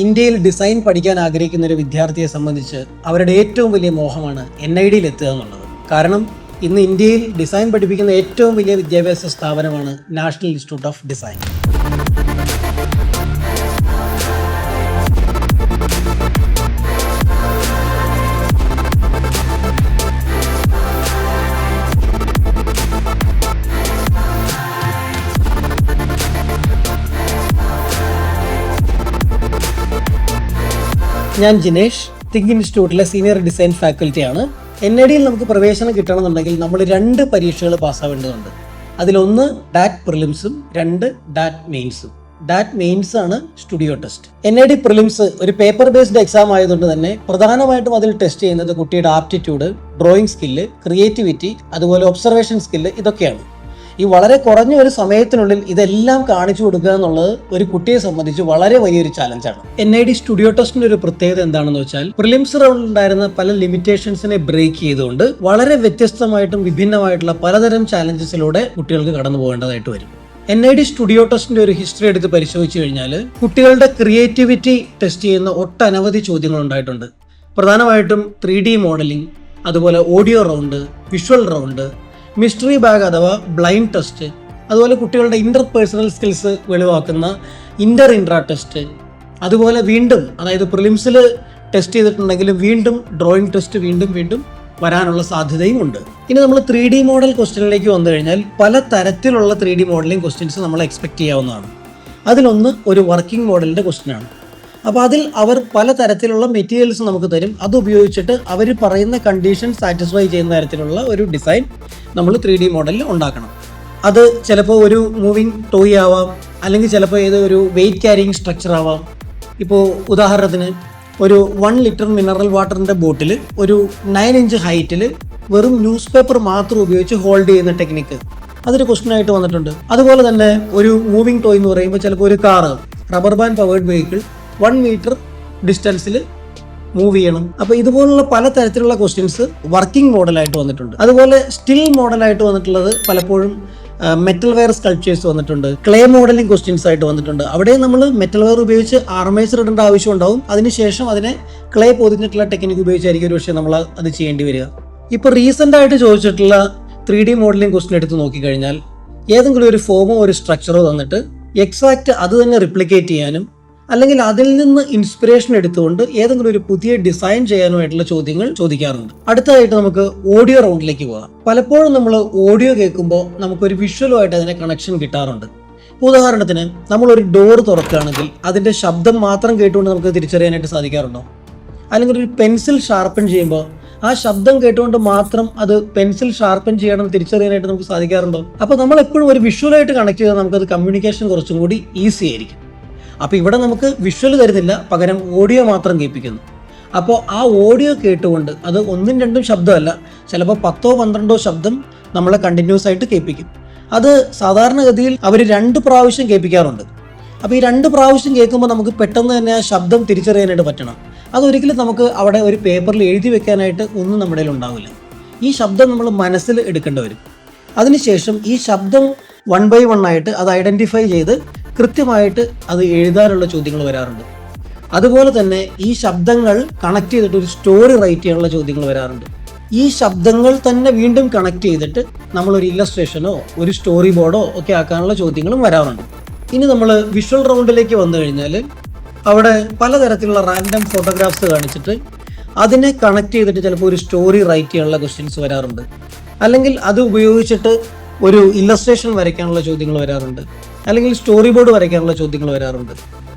ഇന്ത്യയിൽ ഡിസൈൻ പഠിക്കാൻ ആഗ്രഹിക്കുന്ന ഒരു വിദ്യാർത്ഥിയെ സംബന്ധിച്ച് അവരുടെ ഏറ്റവും വലിയ മോഹമാണ് NIDയിൽ എത്തുക എന്നുള്ളത്. കാരണം ഇന്ന് ഇന്ത്യയിൽ ഡിസൈൻ പഠിപ്പിക്കുന്ന ഏറ്റവും വലിയ വിദ്യാഭ്യാസ സ്ഥാപനമാണ് നാഷണൽ ഇൻസ്റ്റിറ്റ്യൂട്ട് ഓഫ് ഡിസൈൻ. ഞാൻ ജിനേഷ്, തിങ്ക് ഇൻസ്റ്റിറ്റ്യൂട്ടിലെ സീനിയർ ഡിസൈൻ ഫാക്കൽറ്റിയാണ്. NIDയിൽ നമുക്ക് പ്രവേശനം കിട്ടണമെന്നുണ്ടെങ്കിൽ നമ്മൾ 2 പരീക്ഷകൾ പാസ്സാവേണ്ടതുണ്ട്. അതിലൊന്ന് ഡാറ്റ് പ്രിലിംസും 2 ഡാറ്റ് മെയിൻസും. ഡാറ്റ് മെയിൻസ് ആണ് സ്റ്റുഡിയോ ടെസ്റ്റ്. NID പ്രിലിംസ് ഒരു പേപ്പർ ബേസ്ഡ് എക്സാം ആയതുകൊണ്ട് തന്നെ പ്രധാനമായിട്ടും അതിൽ ടെസ്റ്റ് ചെയ്യുന്നത് കുട്ടിയുടെ ആപ്റ്റിറ്റ്യൂഡ്, ഡ്രോയിങ് സ്കില്ല്, ക്രിയേറ്റിവിറ്റി, അതുപോലെ ഒബ്സർവേഷൻ സ്കില്ല്, ഇതൊക്കെയാണ്. ഈ വളരെ കുറഞ്ഞ ഒരു സമയത്തിനുള്ളിൽ ഇതെല്ലാം കാണിച്ചു കൊടുക്കുക എന്നുള്ളത് ഒരു കുട്ടിയെ സംബന്ധിച്ച് വളരെ വലിയൊരു ചാലഞ്ചാണ്. NID സ്റ്റുഡിയോ ടെസ്റ്റിന്റെ ഒരു പ്രത്യേകത എന്താണെന്ന് വെച്ചാൽ പ്രിലിംസ് റൗണ്ടിൽ ഉണ്ടായിരുന്ന പല ലിമിറ്റേഷൻസിനെ ബ്രേക്ക് ചെയ്തുകൊണ്ട് വളരെ വ്യത്യസ്തമായിട്ടും വിഭിന്നമായിട്ടുള്ള പലതരം ചാലഞ്ചസിലൂടെ കുട്ടികൾക്ക് കടന്നു പോകേണ്ടതായിട്ട് വരും. NID സ്റ്റുഡിയോ ടെസ്റ്റിന്റെ ഒരു ഹിസ്റ്ററി എടുത്ത് പരിശോധിച്ചു കഴിഞ്ഞാൽ കുട്ടികളുടെ ക്രിയേറ്റിവിറ്റി ടെസ്റ്റ് ചെയ്യുന്ന ഒട്ടനവധി ചോദ്യങ്ങൾ ഉണ്ടായിട്ടുണ്ട്. പ്രധാനമായിട്ടും 3D മോഡലിംഗ്, അതുപോലെ audio round, visual round, mystery bag അഥവാ ബ്ലൈൻഡ് ടെസ്റ്റ്, അതുപോലെ കുട്ടികളുടെ ഇന്റർപേഴ്സണൽ സ്കിൽസ് വെളിവാക്കുന്ന ഇൻട്രാ ടെസ്റ്റ്, അതുപോലെ വീണ്ടും അതായത് പ്രിലിംസിൽ ടെസ്റ്റ് ചെയ്തിട്ടുണ്ടെങ്കിലും വീണ്ടും ഡ്രോയിങ് ടെസ്റ്റ് വീണ്ടും വരാനുള്ള സാധ്യതയും ഉണ്ട്. ഇനി നമ്മൾ 3D മോഡൽ ക്വസ്റ്റ്യനിലേക്ക് വന്നു കഴിഞ്ഞാൽ പല തരത്തിലുള്ള 3D മോഡലിംഗ് ക്വസ്റ്റ്യൻസ് നമ്മൾ എക്സ്പെക്ട് ചെയ്യാവുന്നതാണ്. അതിലൊന്ന് ഒരു വർക്കിംഗ് മോഡലിൻ്റെ ക്വസ്റ്റ്യനാണ്. അപ്പോൾ അതിൽ അവർ പല തരത്തിലുള്ള മെറ്റീരിയൽസ് നമുക്ക് തരും. അത് ഉപയോഗിച്ചിട്ട് അവർ പറയുന്ന കണ്ടീഷൻ സാറ്റിസ്ഫൈ ചെയ്യുന്ന തരത്തിലുള്ള ഒരു ഡിസൈൻ നമ്മൾ 3D മോഡലിൽ ഉണ്ടാക്കണം. അത് ചിലപ്പോൾ ഒരു മൂവിങ് ടോയ് ആവാം, അല്ലെങ്കിൽ ചിലപ്പോൾ ഏത് ഒരു വെയിറ്റ് ക്യാരിങ് സ്ട്രക്ചർ ആവാം. ഇപ്പോൾ ഉദാഹരണത്തിന് ഒരു 1 ലിറ്റർ മിനറൽ വാട്ടറിൻ്റെ ബോട്ടിൽ ഒരു 9 ഇഞ്ച് ഹൈറ്റിൽ വെറും ന്യൂസ് പേപ്പർ മാത്രം ഉപയോഗിച്ച് ഹോൾഡ് ചെയ്യുന്ന ടെക്നിക്ക്, അതൊരു ക്വസ്റ്റ്യൻ ആയിട്ട് വന്നിട്ടുണ്ട്. അതുപോലെ തന്നെ ഒരു മൂവിങ് ടോയ് എന്ന് പറയുമ്പോൾ ചിലപ്പോൾ ഒരു car, rubber band powered vehicle 1 metre ഡിസ്റ്റൻസിൽ മൂവ് ചെയ്യണം. അപ്പോൾ ഇതുപോലുള്ള പല തരത്തിലുള്ള ക്വസ്റ്റ്യൻസ് വർക്കിംഗ് മോഡലായിട്ട് വന്നിട്ടുണ്ട്. അതുപോലെ സ്റ്റിൽ മോഡലായിട്ട് വന്നിട്ടുള്ളത് പലപ്പോഴും മെറ്റൽ വെയർ സ്കൾപ്ചേഴ്സ് വന്നിട്ടുണ്ട്. ക്ലേ മോഡലിംഗ് ക്വസ്റ്റ്യൻസ് ആയിട്ട് വന്നിട്ടുണ്ട്. അവിടെ നമ്മൾ മെറ്റൽ വെയർ ഉപയോഗിച്ച് ആർമേച്ചർ ഇടേണ്ട ആവശ്യം ഉണ്ടാവും. അതിനുശേഷം അതിനെ ക്ലേ പൊതിഞ്ഞിട്ടുള്ള ടെക്നിക്ക് ഉപയോഗിച്ചായിരിക്കും ഒരു പക്ഷേ നമ്മൾ അത് ചെയ്യേണ്ടി വരിക. ഇപ്പോൾ റീസെൻ്റ് ആയിട്ട് ചോദിച്ചിട്ടുള്ള 3D മോഡലിംഗ് ക്വസ്റ്റ്യൻ എടുത്ത് നോക്കിക്കഴിഞ്ഞാൽ ഏതെങ്കിലും ഒരു ഫോമോ ഒരു സ്ട്രക്ചറോ തന്നിട്ട് എക്സാക്റ്റ് അത് തന്നെ റിപ്ലിക്കേറ്റ് ചെയ്യാനും അല്ലെങ്കിൽ അതിൽ നിന്ന് ഇൻസ്പിറേഷൻ എടുത്തുകൊണ്ട് ഏതെങ്കിലും ഒരു പുതിയ ഡിസൈൻ ചെയ്യാനുമായിട്ടുള്ള ചോദ്യങ്ങൾ ചോദിക്കാറുണ്ട്. അടുത്തതായിട്ട് നമുക്ക് ഓഡിയോ റൗണ്ടിലേക്ക് പോകാം. പലപ്പോഴും നമ്മൾ ഓഡിയോ കേൾക്കുമ്പോൾ നമുക്കൊരു വിഷ്വലുമായിട്ട് അതിനെ കണക്ഷൻ കിട്ടാറുണ്ട്. ഉദാഹരണത്തിന് നമ്മളൊരു ഡോർ തുറക്കുകയാണെങ്കിൽ അതിൻ്റെ ശബ്ദം മാത്രം കേട്ടുകൊണ്ട് നമുക്ക് തിരിച്ചറിയാനായിട്ട് സാധിക്കാറുണ്ടോ? അല്ലെങ്കിൽ ഒരു പെൻസിൽ ഷാർപ്പൻ ചെയ്യുമ്പോൾ ആ ശബ്ദം കേട്ടുകൊണ്ട് മാത്രം അത് പെൻസിൽ ഷാർപ്പൻ ചെയ്യണമെന്ന് തിരിച്ചറിയാനായിട്ട് നമുക്ക് സാധിക്കാറുണ്ടോ? അപ്പോൾ നമ്മൾ എപ്പോഴും ഒരു വിഷ്വലായിട്ട് കണക്ട് ചെയ്താൽ നമുക്കത് കമ്മ്യൂണിക്കേഷൻ കുറച്ചും കൂടി ഈസി ആയിരിക്കും. അപ്പോൾ ഇവിടെ നമുക്ക് വിഷ്വൽ തരുന്നില്ല, പകരം ഓഡിയോ മാത്രം കേൾപ്പിക്കുന്നു. അപ്പോൾ ആ ഓഡിയോ കേട്ടുകൊണ്ട് അത് 1ഉം 2ഉം ശബ്ദമല്ല, ചിലപ്പോൾ 10ഓ 12ഓ ശബ്ദം നമ്മളെ കണ്ടിന്യൂസ് ആയിട്ട് കേൾപ്പിക്കും. അത് സാധാരണഗതിയിൽ അവർ 2 പ്രാവശ്യം കേൾപ്പിക്കാറുണ്ട്. അപ്പോൾ ഈ 2 പ്രാവശ്യം കേൾക്കുമ്പോൾ നമുക്ക് പെട്ടെന്ന് തന്നെ ആ ശബ്ദം തിരിച്ചറിയാനായിട്ട് പറ്റണം. അതൊരിക്കലും നമുക്ക് അവിടെ ഒരു പേപ്പറിൽ എഴുതി വെക്കാനായിട്ട് ഒന്നും നമ്മുടെ കയ്യിൽ ഉണ്ടാവില്ല. ഈ ശബ്ദം നമ്മൾ മനസ്സിൽ എടുക്കേണ്ടി വരും. അതിനുശേഷം ഈ ശബ്ദം 1 by 1 ആയിട്ട് അത് ഐഡൻറ്റിഫൈ ചെയ്ത് കൃത്യമായിട്ട് അത് എഴുതാനുള്ള ചോദ്യങ്ങൾ വരാറുണ്ട്. അതുപോലെ തന്നെ ഈ ശബ്ദങ്ങൾ കണക്ട് ചെയ്തിട്ട് ഒരു സ്റ്റോറി റൈറ്റ് ചെയ്യാനുള്ള ചോദ്യങ്ങൾ വരാറുണ്ട്. ഈ ശബ്ദങ്ങൾ തന്നെ വീണ്ടും കണക്ട് ചെയ്തിട്ട് നമ്മളൊരു ഇല്ലസ്ട്രേഷനോ ഒരു സ്റ്റോറി ബോർഡോ ഒക്കെ ആക്കാനുള്ള ചോദ്യങ്ങളും വരാറുണ്ട്. ഇനി നമ്മൾ വിഷ്വൽ റൗണ്ടിലേക്ക് വന്നു കഴിഞ്ഞാൽ അവിടെ പലതരത്തിലുള്ള റാൻഡം ഫോട്ടോഗ്രാഫ്സ് കാണിച്ചിട്ട് അതിനെ കണക്ട് ചെയ്തിട്ട് ചിലപ്പോൾ ഒരു സ്റ്റോറി റൈറ്റ് ചെയ്യാനുള്ള ക്വസ്റ്റ്യൻസ് വരാറുണ്ട്. അല്ലെങ്കിൽ അത് ഉപയോഗിച്ചിട്ട് ഒരു ഇല്ലസ്ട്രേഷൻ വരയ്ക്കാനുള്ള ചോദ്യങ്ങൾ വരാറുണ്ട്. അല്ലെങ്കിൽ സ്റ്റോറി ബോർഡ് വരയ്ക്കാനുള്ള ചോദ്യങ്ങൾ വരാറുണ്ട്.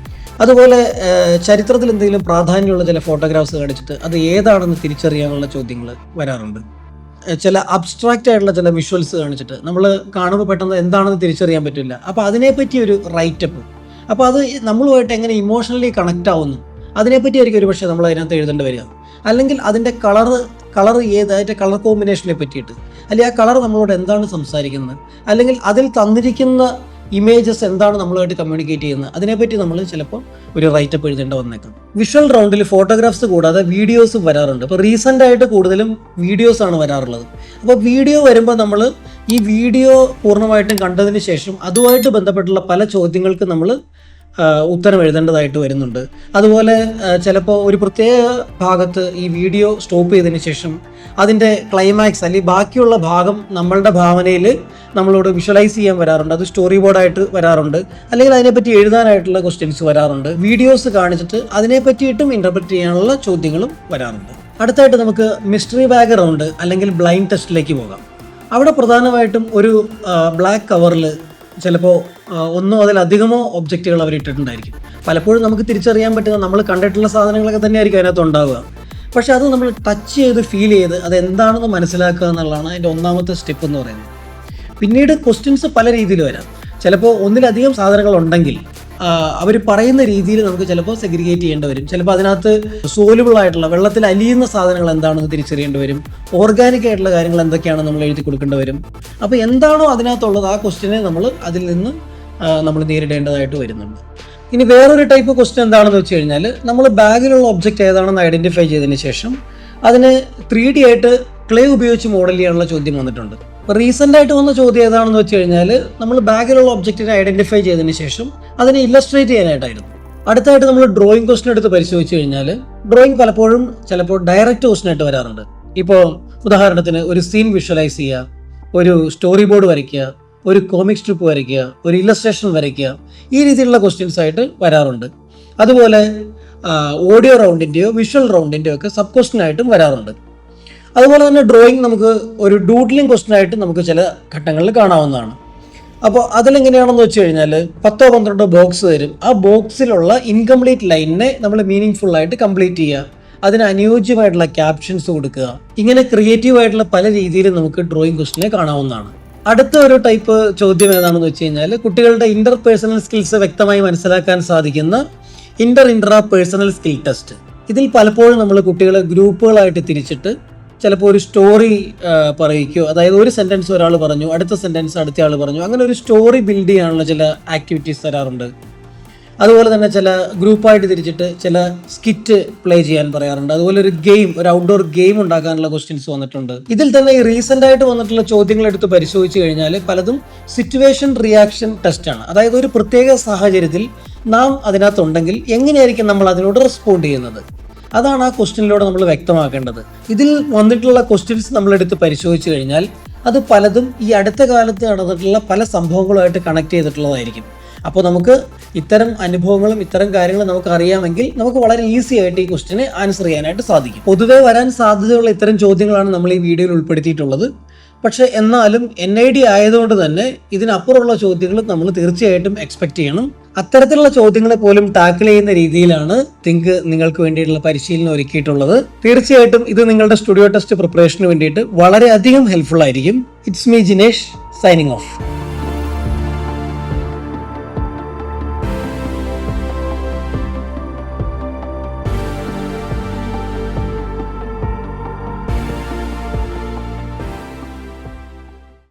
അതുപോലെ ചരിത്രത്തിൽ എന്തെങ്കിലും പ്രാധാന്യമുള്ള ചില ഫോട്ടോഗ്രാഫ്സ് കാണിച്ചിട്ട് അത് ഏതാണെന്ന് തിരിച്ചറിയാനുള്ള ചോദ്യങ്ങൾ വരാറുണ്ട്. ചില അബ്സ്ട്രാക്റ്റ് ആയിട്ടുള്ള ചില വിഷ്വൽസ് കാണിച്ചിട്ട് നമ്മൾ കാണുമ്പോൾ പെട്ടെന്ന് എന്താണെന്ന് തിരിച്ചറിയാൻ പറ്റില്ല. അപ്പോൾ അതിനെപ്പറ്റി ഒരു റൈറ്റപ്പ്, അപ്പോൾ അത് നമ്മളുമായിട്ട് എങ്ങനെ ഇമോഷണലി കണക്റ്റ് ആവുന്നു അതിനെപ്പറ്റി ആയിരിക്കും ഒരു പക്ഷേ നമ്മൾ അതിനകത്ത് എഴുതേണ്ടി വരിക. അല്ലെങ്കിൽ അതിൻ്റെ കളർ ഏതായിട്ട് കളർ കോമ്പിനേഷനെ പറ്റിയിട്ട്, അല്ലെങ്കിൽ ആ കളർ നമ്മളോട് എന്താണ് സംസാരിക്കുന്നത്, അല്ലെങ്കിൽ അതിൽ തന്നിരിക്കുന്ന ഇമേജസ് എന്താണ് നമ്മളുമായിട്ട് കമ്മ്യൂണിക്കേറ്റ് ചെയ്യുന്നത്, അതിനെപ്പറ്റി നമ്മൾ ചിലപ്പോൾ ഒരു റൈറ്റപ്പ് എഴുതേണ്ടി വന്നേക്കാം. വിഷ്വൽ റൗണ്ടിൽ ഫോട്ടോഗ്രാഫ്സ് കൂടാതെ വീഡിയോസും വരാറുണ്ട്. ഇപ്പോൾ റീസെൻ്റ് ആയിട്ട് കൂടുതലും വീഡിയോസാണ് വരാറുള്ളത്. അപ്പോൾ വീഡിയോ വരുമ്പോൾ നമ്മൾ ഈ വീഡിയോ പൂർണ്ണമായിട്ടും കണ്ടതിന് ശേഷം അതുമായിട്ട് ബന്ധപ്പെട്ടുള്ള പല ചോദ്യങ്ങൾക്ക് നമ്മൾ ഉത്തരം എഴുതേണ്ടതായിട്ട് വരുന്നുണ്ട്. അതുപോലെ ചിലപ്പോൾ ഒരു പ്രത്യേക ഭാഗത്ത് ഈ വീഡിയോ സ്റ്റോപ്പ് ചെയ്തതിന് ശേഷം അതിൻ്റെ ക്ലൈമാക്സ് അല്ലെങ്കിൽ ബാക്കിയുള്ള ഭാഗം നമ്മളുടെ ഭാവനയിൽ നമ്മളോട് വിഷ്വലൈസ് ചെയ്യാൻ വരാറുണ്ട്. അത് സ്റ്റോറി ബോർഡായിട്ട് വരാറുണ്ട്, അല്ലെങ്കിൽ അതിനെപ്പറ്റി എഴുതാനായിട്ടുള്ള ക്വസ്റ്റ്യൻസ് വരാറുണ്ട്. വീഡിയോസ് കാണിച്ചിട്ട് അതിനെ പറ്റിയിട്ടും ഇൻ്റർപ്രറ്റ് ചെയ്യാനുള്ള ചോദ്യങ്ങളും വരാറുണ്ട്. അടുത്തായിട്ട് നമുക്ക് മിസ്റ്ററി ബാക്ക്ഗ്രൗണ്ട് അല്ലെങ്കിൽ ബ്ലൈൻഡ് ടെസ്റ്റിലേക്ക് പോകാം. അവിടെ പ്രധാനമായിട്ടും ഒരു ബ്ലാക്ക് കവറിൽ ചിലപ്പോൾ ഒന്നോ അതിലധികമോ ഒബ്ജക്റ്റുകൾ അവർ ഇട്ടിട്ടുണ്ടായിരിക്കും. പലപ്പോഴും നമുക്ക് തിരിച്ചറിയാൻ പറ്റുന്ന നമ്മൾ കണ്ടിട്ടുള്ള സാധനങ്ങളൊക്കെ തന്നെയായിരിക്കും അതിനകത്ത് ഉണ്ടാവുക. പക്ഷെ അത് നമ്മൾ ടച്ച് ചെയ്ത് ഫീൽ ചെയ്ത് അത് എന്താണെന്ന് മനസ്സിലാക്കുക എന്നുള്ളതാണ് അതിൻ്റെ ഒന്നാമത്തെ സ്റ്റെപ്പ് എന്ന് പറയുന്നത്. പിന്നീട് ക്വസ്റ്റ്യൻസ് പല രീതിയിൽ വരാം. ചിലപ്പോൾ ഒന്നിലധികം സാധനങ്ങൾ ഉണ്ടെങ്കിൽ അവർ പറയുന്ന രീതിയിൽ നമുക്ക് ചിലപ്പോൾ സെഗ്രിഗേറ്റ് ചെയ്യേണ്ടി വരും. ചിലപ്പോൾ അതിനകത്ത് സോലുബിൾ ആയിട്ടുള്ള വെള്ളത്തിൽ അലിയുന്ന സാധനങ്ങൾ എന്താണെന്ന് തിരിച്ചറിയേണ്ടി വരും. ഓർഗാനിക് ആയിട്ടുള്ള കാര്യങ്ങൾ എന്തൊക്കെയാണെന്ന് നമ്മൾ എഴുതി കൊടുക്കേണ്ടി വരും. അപ്പോൾ എന്താണോ അതിനകത്തുള്ളത് ആ ക്വസ്റ്റ്യനെ നമ്മൾ അതിൽ നിന്ന് നമ്മൾ നേരിടേണ്ടതായിട്ട് വരുന്നുണ്ട്. ഇനി വേറൊരു ടൈപ്പ് ക്വസ്റ്റ്യൻ എന്താണെന്ന് വെച്ച് കഴിഞ്ഞാൽ, നമ്മൾ ബാഗിലുള്ള ഒബ്ജക്റ്റ് ഏതാണെന്ന് ഐഡൻറ്റിഫൈ ചെയ്തതിന് ശേഷം അതിന് 3D ആയിട്ട് ക്ലേ ഉപയോഗിച്ച് മോഡൽ ചെയ്യാനുള്ള ചോദ്യം വന്നിട്ടുണ്ട്. ഇപ്പോൾ റീസെൻ്റ് ആയിട്ട് വന്ന ചോദ്യം ഏതാണെന്ന് വെച്ച് കഴിഞ്ഞാൽ, നമ്മൾ ബാഗിലുള്ള ഒബ്ജക്റ്റിനെ ഐഡൻറ്റിഫൈ ചെയ്തതിന് ശേഷം അതിനെ ഇല്ലസ്ട്രേറ്റ് ചെയ്യാനായിട്ടായിരുന്നു. അടുത്തായിട്ട് നമ്മൾ ഡ്രോയിങ് ക്വസ്റ്റ്യൻ എടുത്ത് പരിശോധിച്ച് കഴിഞ്ഞാൽ, ഡ്രോയിങ് പലപ്പോഴും ചിലപ്പോൾ ഡയറക്റ്റ് ക്വസ്റ്റ്യൻ ആയിട്ട് വരാറുണ്ട്. ഇപ്പോൾ ഉദാഹരണത്തിന് ഒരു സീൻ വിഷ്വലൈസ് ചെയ്യുക, ഒരു സ്റ്റോറി ബോർഡ് വരയ്ക്കുക, ഒരു കോമിക് സ്ട്രിപ്പ് വരയ്ക്കുക, ഒരു ഇല്ലസ്ട്രേഷൻ വരയ്ക്കുക, ഈ രീതിയിലുള്ള ക്വസ്റ്റ്യൻസ് ആയിട്ട് വരാറുണ്ട്. അതുപോലെ ഓഡിയോ റൗണ്ടിൻ്റെയോ വിഷ്വൽ റൗണ്ടിൻ്റെയോ ഒക്കെ സബ് ക്വസ്റ്റ്യൻ ആയിട്ടും വരാറുണ്ട്. അതുപോലെ തന്നെ ഡ്രോയിങ് നമുക്ക് ഒരു ഡൂഡ്ലിംഗ് ക്വസ്റ്റ്യൻ ആയിട്ട് നമുക്ക് ചില ഘട്ടങ്ങളിൽ കാണാവുന്നതാണ്. അപ്പോൾ അതിലെങ്ങനെയാണെന്ന് വെച്ച് കഴിഞ്ഞാൽ 10-12 ബോക്സ് തരും. ആ ബോക്സിലുള്ള ഇൻകംപ്ലീറ്റ് ലൈനിനെ നമ്മൾ മീനിങ് ഫുൾ ആയിട്ട് കംപ്ലീറ്റ് ചെയ്യുക, അതിന് അനുയോജ്യമായിട്ടുള്ള ക്യാപ്ഷൻസ് കൊടുക്കുക. ഇങ്ങനെ ക്രിയേറ്റീവ് ആയിട്ടുള്ള പല രീതിയിൽ നമുക്ക് ഡ്രോയിങ് ക്വസ്റ്റ്യനെ കാണാവുന്നതാണ്. അടുത്ത ഒരു ടൈപ്പ് ചോദ്യം ഏതാണെന്ന് വെച്ച് കഴിഞ്ഞാൽ, കുട്ടികളുടെ ഇന്റർ പേഴ്സണൽ സ്കിൽസ് വ്യക്തമായി മനസ്സിലാക്കാൻ സാധിക്കുന്ന ഇൻട്രാ പേഴ്സണൽ സ്കിൽ ടെസ്റ്റ്. ഇതിൽ പലപ്പോഴും നമ്മൾ കുട്ടികളെ ഗ്രൂപ്പുകളായിട്ട് തിരിച്ചിട്ട് ചിലപ്പോൾ ഒരു സ്റ്റോറി പറയിക്കുകയോ, അതായത് ഒരു സെൻറ്റൻസ് ഒരാൾ പറഞ്ഞു, അടുത്ത സെൻറ്റൻസ് അടുത്ത ആൾ പറഞ്ഞു, അങ്ങനെ ഒരു സ്റ്റോറി ബിൽഡ് ചെയ്യാനുള്ള ചില ആക്ടിവിറ്റീസ് തരാറുണ്ട്. അതുപോലെ തന്നെ ചില ഗ്രൂപ്പായിട്ട് തിരിച്ചിട്ട് ചില സ്കിറ്റ് പ്ലേ ചെയ്യാൻ പറയാറുണ്ട്. അതുപോലെ ഒരു ഗെയിം, ഒരു ഔട്ട്ഡോർ ഗെയിം ഉണ്ടാക്കാനുള്ള ക്വസ്റ്റ്യൻസ് വന്നിട്ടുണ്ട്. ഇതിൽ തന്നെ ഈ റീസെൻ്റ് ആയിട്ട് വന്നിട്ടുള്ള ചോദ്യങ്ങൾ എടുത്ത് പരിശോധിച്ച് കഴിഞ്ഞാൽ പലതും സിറ്റുവേഷൻ റിയാക്ഷൻ ടെസ്റ്റാണ്. അതായത് ഒരു പ്രത്യേക സാഹചര്യത്തിൽ നാം അതിനകത്തുണ്ടെങ്കിൽ എങ്ങനെയായിരിക്കും നമ്മൾ അതിനോട് റെസ്പോണ്ട് ചെയ്യുന്നത്, അതാണ് ആ ക്വസ്റ്റ്യനിലൂടെ നമ്മൾ വ്യക്തമാക്കേണ്ടത്. ഇതിൽ വന്നിട്ടുള്ള ക്വസ്റ്റ്യൻസ് നമ്മളെടുത്ത് പരിശോധിച്ച് കഴിഞ്ഞാൽ അത് പലതും ഈ അടുത്ത കാലത്ത് നടന്നിട്ടുള്ള പല സംഭവങ്ങളുമായിട്ട് കണക്ട് ചെയ്തിട്ടുള്ളതായിരിക്കും. അപ്പോൾ നമുക്ക് ഇത്തരം അനുഭവങ്ങളും ഇത്തരം കാര്യങ്ങളും നമുക്ക് അറിയാമെങ്കിൽ നമുക്ക് വളരെ ഈസി ആയിട്ട് ഈ ക്വസ്റ്റ്യനെ ആൻസർ ചെയ്യാനായിട്ട് സാധിക്കും. പൊതുവെ വരാൻ സാധ്യതയുള്ള ഇത്തരം ചോദ്യങ്ങളാണ് നമ്മൾ ഈ വീഡിയോയിൽ ഉൾപ്പെടുത്തിയിട്ടുള്ളത്. പക്ഷേ എന്നാലും NID ആയതുകൊണ്ട് തന്നെ ഇതിനപ്പുറമുള്ള ചോദ്യങ്ങൾ നമ്മൾ തീർച്ചയായിട്ടും എക്സ്പെക്ട് ചെയ്യണം. അത്തരത്തിലുള്ള ചോദ്യങ്ങളെ പോലും ടാക്കിൾ ചെയ്യുന്ന രീതിയിലാണ് തിങ്ക് നിങ്ങൾക്ക് വേണ്ടിയിട്ടുള്ള പരിശീലനം ഒരുക്കിയിട്ടുള്ളത്. തീർച്ചയായിട്ടും ഇത് നിങ്ങളുടെ സ്റ്റുഡിയോ ടെസ്റ്റ് പ്രിപ്പറേഷന് വേണ്ടിയിട്ട് വളരെയധികം ഹെൽപ്ഫുൾ ആയിരിക്കും. It's me Jinesh, signing off.